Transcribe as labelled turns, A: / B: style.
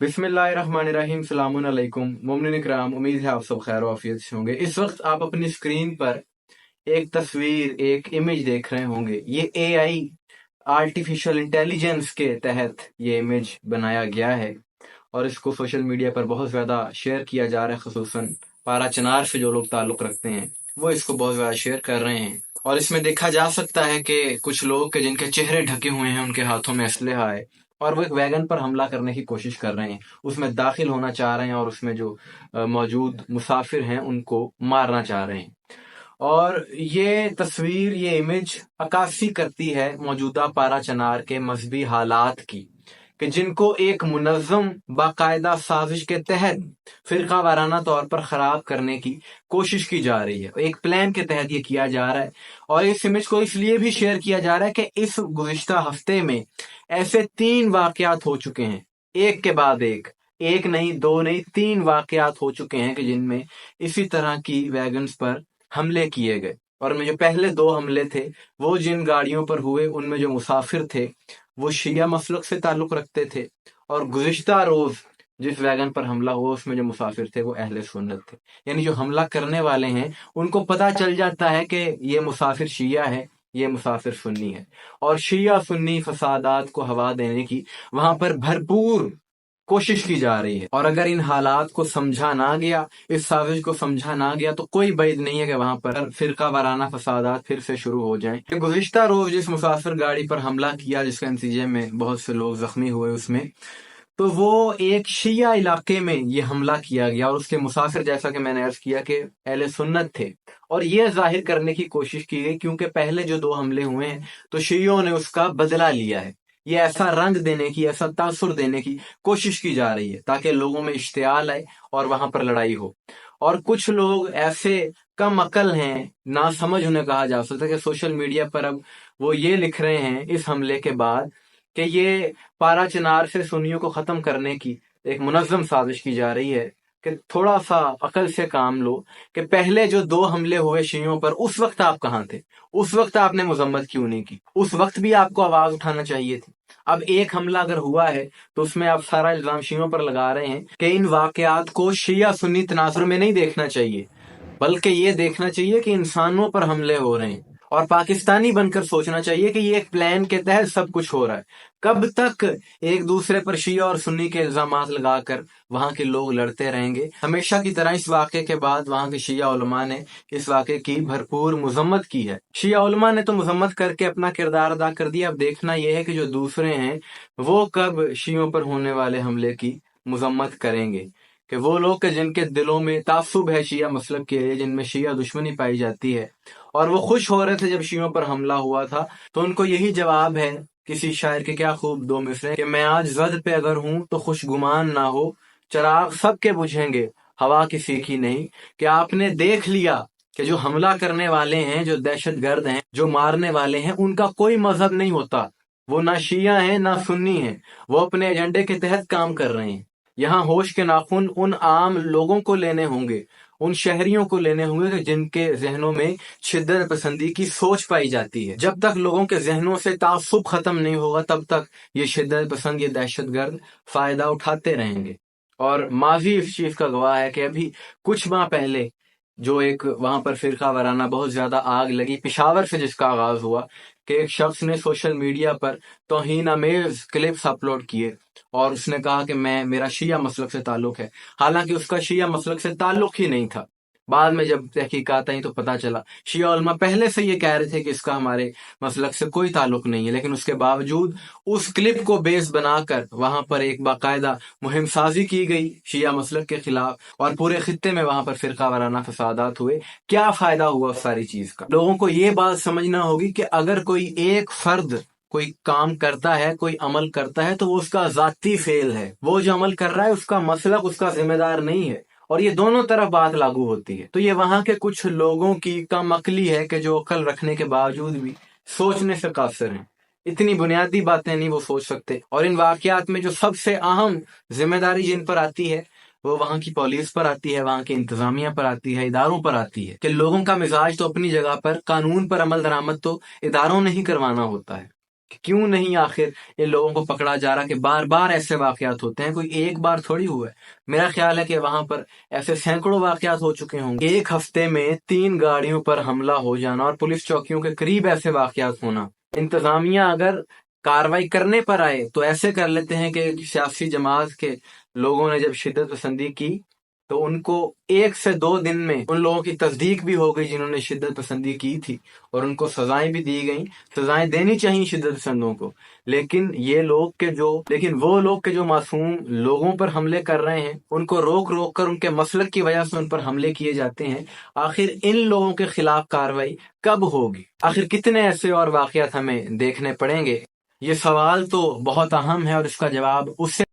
A: बिस्मिल्लाहिर्रहमानिर्रहीम, सलामुन अलैकुम मोमिन इकराम। उम्मीद है आप सब खैर आफियत से होंगे। इस वक्त आप अपनी स्क्रीन पर एक तस्वीर, एक इमेज देख रहे होंगे। ये एआई, आर्टिफिशियल इंटेलिजेंस के तहत ये इमेज बनाया गया है और इसको सोशल मीडिया पर बहुत ज़्यादा शेयर किया जा रहा है। खुसूसन पारा चनार से जो लोग ताल्लुक़ रखते हैं वो इसको बहुत ज़्यादा शेयर कर रहे हैं। और इसमें देखा जा सकता है कि कुछ लोग के जिनके चेहरे ढके हुए हैं, उनके हाथों में असलहा है और वो एक वैगन पर हमला करने की कोशिश कर रहे हैं, उसमें दाखिल होना चाह रहे हैं और उसमें जो मौजूद मुसाफिर हैं उनको मारना चाह रहे हैं। और ये तस्वीर, ये इमेज अक्कासी करती है मौजूदा पारा चनार के मजहबी हालात की, कि जिनको एक मुनज़्ज़म बाकायदा साजिश के तहत फ़िरका वाराना तौर पर ख़राब करने की कोशिश की जा रही है। एक प्लान के तहत ये किया जा रहा है और इस इमेज को इसलिए भी शेयर किया जा रहा है कि इस गुज़िश्ता हफ्ते में ऐसे 3 वाक़यात हो चुके हैं, एक के बाद एक नहीं, 2 नहीं, 3 वाक़यात हो चुके हैं कि जिनमें इसी तरह की वैगन्स पर हमले किए गए। और में जो पहले 2 हमले थे वो जिन गाड़ियों पर हुए, उनमें जो मुसाफिर थे वो शिया मसलक से ताल्लुक़ रखते थे और गुज़िश्ता रोज़ जिस वैगन पर हमला हुआ उसमें जो मुसाफिर थे वो अहले सुन्नत थे। यानी जो हमला करने वाले हैं उनको पता चल जाता है कि ये मुसाफिर शिया है, ये मुसाफिर सुन्नी है, और शिया सुन्नी फसादात को हवा देने की वहां पर भरपूर कोशिश की जा रही है। और अगर इन हालात को समझा ना गया, इस साजिश को समझा ना गया, तो कोई बैद नहीं है कि वहां पर फिरका वाराना फसादात फिर से शुरू हो जाएं। गुज़िश्ता रोज जिस मुसाफिर गाड़ी पर हमला किया, जिसके नतीजे में बहुत से लोग जख्मी हुए, उसमें तो वो एक शिया इलाके में ये हमला किया गया और उसके मुसाफिर, जैसा कि मैंने अर्ज किया, कि अहले सुन्नत थे। और ये जाहिर करने की कोशिश की गई, क्योंकि पहले जो 2 हमले हुए हैं तो शियों ने उसका बदला लिया है। ये ऐसा रंग देने की, ऐसा तासुर देने की कोशिश की जा रही है ताकि लोगों में इश्तियाल आए और वहां पर लड़ाई हो। और कुछ लोग ऐसे कम अकल हैं, ना समझ उन्हें कहा जा सकता, कि सोशल मीडिया पर अब वो ये लिख रहे हैं इस हमले के बाद कि ये पारा चिनार से सुन्नियों को खत्म करने की एक मुनज़्ज़म साजिश की जा रही है। कि थोड़ा सा अकल से काम लो, कि पहले जो 2 हमले हुए शियों पर, उस वक्त आप कहाँ थे? उस वक्त आपने मजम्मत क्यों नहीं की? उस वक्त भी आपको आवाज उठाना चाहिए थी। अब एक हमला अगर हुआ है तो उसमें आप सारा इल्जाम शियों पर लगा रहे हैं कि इन वाकयात को शिया सुन्नी तनाजुर में नहीं देखना चाहिए, बल्कि ये देखना चाहिए कि इंसानों पर हमले हो रहे हैं और पाकिस्तानी बनकर सोचना चाहिए कि ये एक प्लान के तहत सब कुछ हो रहा है। कब तक एक दूसरे पर शिया और सुन्नी के इल्जामात लगाकर वहां के लोग लड़ते रहेंगे? हमेशा की तरह इस वाक़े के बाद वहां के शिया उलमा ने इस वाक़े की भरपूर मजम्मत की है। शिया उलमा ने तो मजम्मत करके अपना किरदार अदा कर दिया। अब देखना यह है कि जो दूसरे हैं वो कब शियों पर होने वाले हमले की मजम्मत करेंगे, कि वो लोग के जिनके दिलों में तासुब है शिया मसलक के लिए, जिनमें शिया दुश्मनी पाई जाती है, और वो खुश हो रहे थे जब शियों पर हमला हुआ था, तो उनको यही जवाब है किसी शायर के क्या खूब 2 मिसरे, कि मैं आज ज़द पे अगर हूं तो खुशगुमान ना हो, चराग सबके बुझेंगे हवा किसी की नहीं। कि आपने देख लिया कि जो हमला करने वाले हैं, जो दहशतगर्द हैं, जो मारने वाले हैं, उनका कोई मजहब नहीं होता। वो ना शिया हैं ना सुन्नी हैं, वो अपने एजेंडे के तहत काम कर रहे हैं। यहाँ होश के नाखून उन आम लोगों को लेने होंगे, उन शहरियों को लेने होंगे कि जिनके जहनों में शिद्दत पसंदी की सोच पाई जाती है। जब तक लोगों के जहनों से तासुब खत्म नहीं होगा, तब तक ये शिद्दत पसंद, ये दहशतगर्द फायदा उठाते रहेंगे। और माजी इस चीज का गवाह है कि अभी कुछ माह पहले जो एक वहां पर फिरका वाराना बहुत ज्यादा आग लगी, पिशावर से जिसका आगाज हुआ, कि एक शख्स ने सोशल मीडिया पर तौहीन आमेज क्लिप्स अपलोड किए और उसने कहा कि मेरा शिया मसलक से ताल्लुक है, हालांकि उसका शिया मसलक से ताल्लुक ही नहीं था। बाद में जब तहकीकात आई तो पता चला शिया उलमा पहले से ये कह रहे थे कि इसका हमारे मसलक से कोई ताल्लुक नहीं है, लेकिन उसके बावजूद उस क्लिप को बेस बनाकर वहां पर एक बाकायदा मुहिम साजी की गई शिया मसलक के खिलाफ और पूरे खित्ते में वहां पर फिरका वाराना फसादात हुए। क्या फायदा हुआ उस सारी चीज का? लोगों को ये बात समझना होगी कि अगर कोई एक फर्द कोई काम करता है, कोई अमल करता है, तो वो उसका जाती फेल है। वो जो अमल कर रहा है उसका मसलक उसका जिम्मेदार नहीं है, और ये दोनों तरफ बात लागू होती है। तो ये वहां के कुछ लोगों की कम अकली है कि जो अकल रखने के बावजूद भी सोचने से कासिर हैं। इतनी बुनियादी बातें नहीं वो सोच सकते। और इन वाकयात में जो सबसे अहम जिम्मेदारी जिन पर आती है वो वहां की पुलिस पर आती है, वहां की इंतजामिया पर आती है, इदारों पर आती है। कि लोगों का मिजाज तो अपनी जगह पर, कानून पर अमल दरामद तो इदारों ने ही करवाना होता है। کہ کیوں نہیں آخر ان لوگوں کو پکڑا جا رہا، کہ بار بار ایسے واقعات ہوتے ہیں، کوئی ایک بار تھوڑی ہوا ہے۔ میرا خیال ہے کہ وہاں پر ایسے سینکڑوں واقعات ہو چکے ہوں گے۔ ایک ہفتے میں 3 گاڑیوں پر حملہ ہو جانا اور پولیس چوکیوں کے قریب ایسے واقعات ہونا۔ انتظامیہ اگر کاروائی کرنے پر آئے تو ایسے کر لیتے ہیں کہ سیاسی جماعت کے لوگوں نے جب شدت پسندی کی تو ان کو 1 سے 2 دن میں ان لوگوں کی تصدیق بھی ہو گئی جنہوں نے شدت پسندی کی تھی، اور ان کو سزائیں بھی دی گئیں۔ سزائیں دینی چاہیے شدت پسندوں کو، لیکن وہ لوگ کے جو معصوم لوگوں پر حملے کر رہے ہیں، ان کو روک روک کر ان کے مسلک کی وجہ سے ان پر حملے کیے جاتے ہیں۔ آخر ان لوگوں کے خلاف کاروائی کب ہوگی؟ آخر کتنے ایسے اور واقعات ہمیں دیکھنے پڑیں گے؟ یہ سوال تو بہت اہم ہے، اور اس کا جواب اس سے